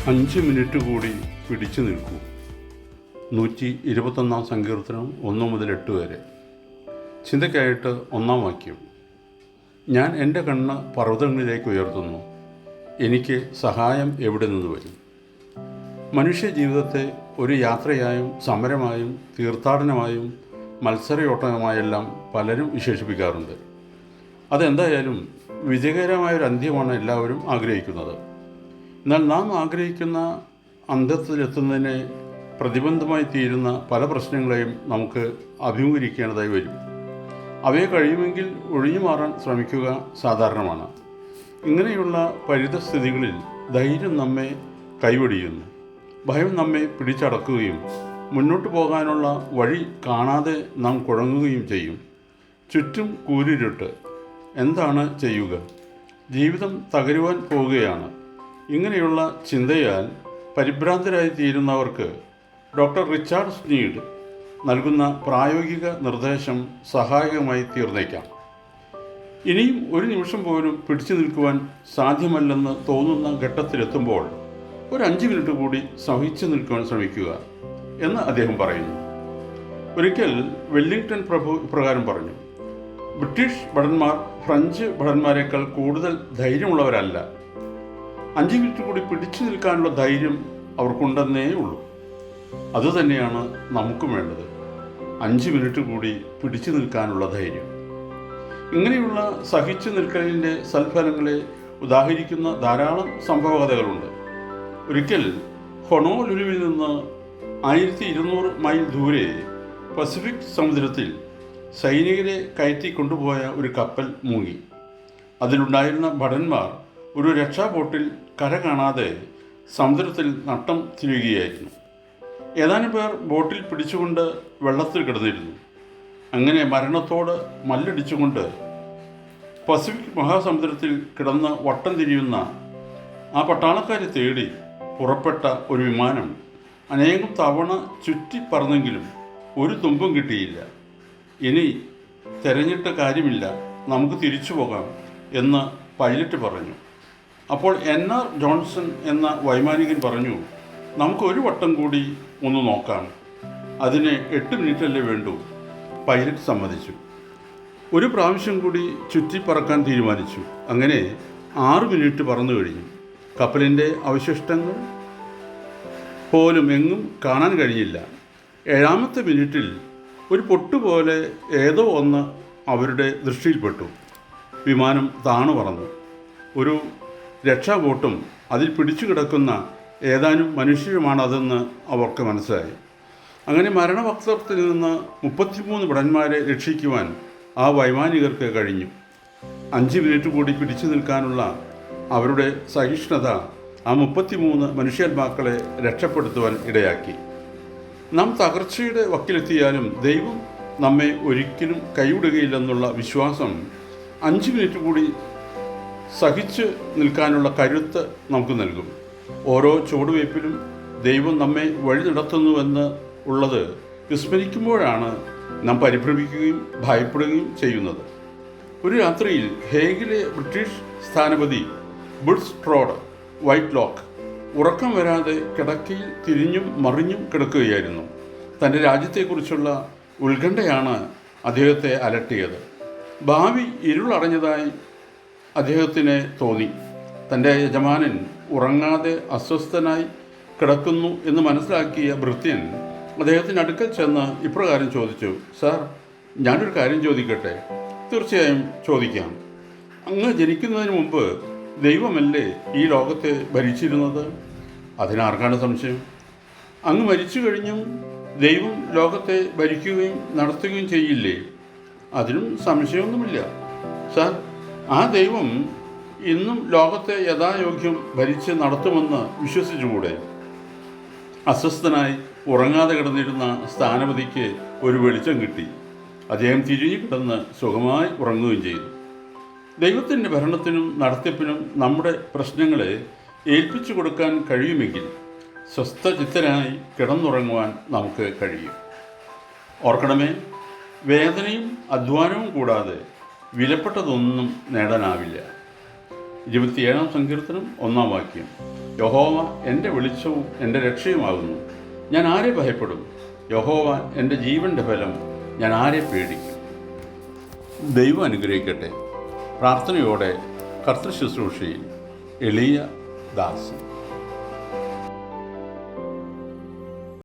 5 minute കൂടി പിടിച്ചു നിൽക്കൂ. 121 സങ്കീർത്തനം 1 മുതൽ 8 വരെ. ചിന്തയ്ക്കായിട്ട് 1-ാം വാക്യം. ഞാൻ എൻ്റെ കണ്ണ് പർവ്വതങ്ങളിലേക്ക് ഉയർത്തുന്നു, എനിക്ക് സഹായം എവിടെ നിന്ന് വരും? മനുഷ്യ ജീവിതത്തെ ഒരു യാത്രയായും സമരമായും തീർത്ഥാടനമായും മത്സരയോട്ടമായെല്ലാം പലരും വിശേഷിപ്പിക്കാറുണ്ട്. അതെന്തായാലും വിജയകരമായൊരു അന്ത്യമാണ് എല്ലാവരും ആഗ്രഹിക്കുന്നത്. എന്നാൽ നാം ആഗ്രഹിക്കുന്ന അന്ത്യത്തിലെത്തുന്നതിന് പ്രതിബന്ധമായി തീരുന്ന പല പ്രശ്നങ്ങളെയും നമുക്ക് അഭിമുഖീകരിക്കേണ്ടതായി വരും. അവയെ കഴിയുമെങ്കിൽ ഒഴിഞ്ഞു മാറാൻ ശ്രമിക്കുക സാധാരണമാണ്. ഇങ്ങനെയുള്ള പരിതസ്ഥിതികളിൽ ധൈര്യം നമ്മെ കൈവെടിയുന്നു. ഭയം നമ്മെ പിടിച്ചടക്കുകയും മുന്നോട്ട് പോകാനുള്ള വഴി കാണാതെ നാം കുഴങ്ങുകയും ചെയ്യും. ചുറ്റും കൂരിരുട്ട്. എന്താണ് ചെയ്യുക? ജീവിതം തകരുവാൻ പോവുകയാണ്. ഇങ്ങനെയുള്ള ചിന്തയാൽ പരിഭ്രാന്തരായി തീരുന്നവർക്ക് ഡോക്ടർ റിച്ചാർഡ് സ്നീഡ് നൽകുന്ന പ്രായോഗിക നിർദ്ദേശം സഹായകമായി തീർന്നേക്കാം. ഇനിയും ഒരു നിമിഷം പോലും പിടിച്ചു നിൽക്കുവാൻ സാധ്യമല്ലെന്ന് തോന്നുന്ന ഘട്ടത്തിലെത്തുമ്പോൾ ഒരു 5 മിനിറ്റ് കൂടി സഹിച്ചു നിൽക്കുവാൻ ശ്രമിക്കുക എന്ന് അദ്ദേഹം പറയുന്നു. ഒരിക്കൽ വെല്ലിംഗ്ടൺ പ്രഭു ഇപ്രകാരം പറഞ്ഞു: ബ്രിട്ടീഷ് ഭടന്മാർ ഫ്രഞ്ച് ഭടന്മാരെക്കാൾ കൂടുതൽ ധൈര്യമുള്ളവരല്ല. 5 മിനിറ്റ് കൂടി പിടിച്ചു നിൽക്കാനുള്ള ധൈര്യം അവർക്കുണ്ടെന്നേ ഉള്ളൂ. അതുതന്നെയാണ് നമുക്കും വേണ്ടത്. 5 മിനിറ്റ് കൂടി പിടിച്ചു നിൽക്കാനുള്ള ധൈര്യം. ഇങ്ങനെയുള്ള സഹിച്ചു നിൽക്കലിൻ്റെ സൽഫലങ്ങളെ ഉദാഹരിക്കുന്ന ധാരാളം സംഭവകഥകളുണ്ട്. ഒരിക്കൽ ഹൊണോലുലുവിൽ നിന്ന് 1200 മൈൽ ദൂരെ പസഫിക് സമുദ്രത്തിൽ സൈനികരെ കയറ്റി കൊണ്ടുപോയ ഒരു കപ്പൽ മുങ്ങി. അതിലുണ്ടായിരുന്ന ഭടന്മാർ ഒരു രക്ഷാബോട്ടിൽ കര കാണാതെ സമുദ്രത്തിൽ നട്ടം തിരിയുകയായിരുന്നു. ഏതാനും പേർ ബോട്ടിൽ പിടിച്ചുകൊണ്ട് വെള്ളത്തിൽ കിടന്നിരുന്നു. അങ്ങനെ മരണത്തോട് മല്ലടിച്ചുകൊണ്ട് പസഫിക് മഹാസമുദ്രത്തിൽ കിടന്ന് വട്ടം തിരിയുന്ന ആ പട്ടാളക്കാരെ തേടി പുറപ്പെട്ട ഒരു വിമാനം അനേകം തവണ ചുറ്റി പറന്നെങ്കിലും ഒരു തുമ്പും കിട്ടിയില്ല. ഇനി തിരഞ്ഞിട്ട് കാര്യമില്ല, നമുക്ക് തിരിച്ചു പോകാം എന്ന് പൈലറ്റ് പറഞ്ഞു. അപ്പോൾ NR ജോൺസൺ എന്ന വൈമാനികൻ പറഞ്ഞു, നമുക്ക് ഒരു വട്ടം കൂടി ഒന്ന് നോക്കാം, അതിന് 8 മിനിറ്റല്ലേ വേണ്ടൂ. പൈലറ്റ് സമ്മതിച്ചു. ഒരു പ്രാവശ്യം കൂടി ചുറ്റിപ്പറക്കാൻ തീരുമാനിച്ചു. അങ്ങനെ 6 മിനിറ്റ് പറന്നു കഴിഞ്ഞു. കപ്പലിൻ്റെ അവശിഷ്ടങ്ങൾ പോലും എങ്ങും കാണാൻ കഴിഞ്ഞില്ല. 7-ാമത്തെ മിനിറ്റിൽ ഒരു പൊട്ടുപോലെ ഏതോ ഒന്ന് അവരുടെ ദൃഷ്ടിയിൽപ്പെട്ടു. വിമാനം താണു പറന്നു. ഒരു രക്ഷാബോട്ടും അതിൽ പിടിച്ചു കിടക്കുന്ന ഏതാനും മനുഷ്യരുമാണതെന്ന് അവർക്ക് മനസ്സിലായി. അങ്ങനെ മരണവക്ത്രത്തിൽ നിന്ന് 33 ഭടന്മാരെ രക്ഷിക്കുവാൻ ആ വൈമാനികർക്ക് കഴിഞ്ഞു. 5 മിനിറ്റ് കൂടി പിടിച്ചു നിൽക്കാനുള്ള അവരുടെ സഹിഷ്ണുത ആ 33 മനുഷ്യാത്മാക്കളെ രക്ഷപ്പെടുത്തുവാൻ ഇടയാക്കി. നാം തകർച്ചയുടെ വക്കിലെത്തിയാലും ദൈവം നമ്മെ ഒരിക്കലും കൈവിടുകയില്ലെന്നുള്ള വിശ്വാസം 5 മിനിറ്റ് കൂടി സഹിച്ച് നിൽക്കാനുള്ള കരുത്ത് നമുക്ക് നൽകും. ഓരോ ചുവടുവയ്പ്പിലും ദൈവം നമ്മെ വഴി നടത്തുന്നുവെന്ന് ഉള്ളത് വിസ്മരിക്കുമ്പോഴാണ് നാം പരിഭ്രമിക്കുകയും ഭയപ്പെടുകയും ചെയ്യുന്നത്. ഒരു രാത്രിയിൽ ഹേഗിലെ ബ്രിട്ടീഷ് സ്ഥാനപതി ബുൾസ്ട്രോഡ് വൈറ്റ്ലോക്ക് ഉറക്കം വരാതെ കിടക്കയിൽ തിരിഞ്ഞും മറിഞ്ഞും കിടക്കുകയായിരുന്നു. തൻ്റെ രാജ്യത്തെക്കുറിച്ചുള്ള ഉത്കണ്ഠയാണ് അദ്ദേഹത്തെ അലട്ടിയത്. ഭാവി ഇരുളടഞ്ഞതായി അദ്ദേഹത്തിന് തോന്നി. തൻ്റെ യജമാനൻ ഉറങ്ങാതെ അസ്വസ്ഥനായി കിടക്കുന്നു എന്ന് മനസ്സിലാക്കിയ ഭൃത്യൻ അദ്ദേഹത്തിൻ്റെ അടുക്കൽ ചെന്ന് ഇപ്രകാരം ചോദിച്ചു: സാർ, ഞാനൊരു കാര്യം ചോദിക്കട്ടെ? തീർച്ചയായും ചോദിക്കാം. അങ്ങ് ജനിക്കുന്നതിന് മുമ്പ് ദൈവമല്ലേ ഈ ലോകത്തെ ഭരിച്ചിരുന്നത്? അതിനാർക്കാണ് സംശയം? അങ്ങ് മരിച്ചു കഴിഞ്ഞും ദൈവം ലോകത്തെ ഭരിക്കുകയും നടത്തുകയും ചെയ്യില്ലേ? അതിനും സംശയമൊന്നുമില്ല. സാർ, ആ ദൈവം ഇന്നും ലോകത്തെ യഥായോഗ്യം ഭരിച്ച് നടത്തുമെന്ന് വിശ്വസിച്ചുകൂടെ? അസ്വസ്ഥനായി ഉറങ്ങാതെ കിടന്നിരുന്ന സ്ഥാനപതിക്ക് ഒരു വെളിച്ചം കിട്ടി. അദ്ദേഹം തിരിഞ്ഞു കിടന്ന് സുഖമായി ഉറങ്ങുകയും ചെയ്തു. ദൈവത്തിൻ്റെ ഭരണത്തിനും നടത്തിപ്പിനും നമ്മുടെ പ്രശ്നങ്ങളെ ഏൽപ്പിച്ചു കൊടുക്കാൻ കഴിയുമെങ്കിൽ സ്വസ്ഥചിത്തരായി കിടന്നുറങ്ങുവാൻ നമുക്ക് കഴിയും. ഓർക്കണമേ, വേദനയും അധ്വാനവും കൂടാതെ വിലപ്പെട്ടതൊന്നും നേടാനാവില്ല. 27-ാം സങ്കീർത്തനം 1-ാം വാക്യം. യഹോവ എൻ്റെ വെളിച്ചവും എൻ്റെ രക്ഷയുമാകുന്നു. ഞാൻ ആരെ ഭയപ്പെടും? യഹോവ എൻ്റെ ജീവൻ്റെ ഫലം. ഞാൻ ആരെ പേടിക്കും? ദൈവം അനുഗ്രഹിക്കട്ടെ. പ്രാർത്ഥനയോടെ കർത്തൃശുശ്രൂഷയിൽ എളിയ ദാസൻ.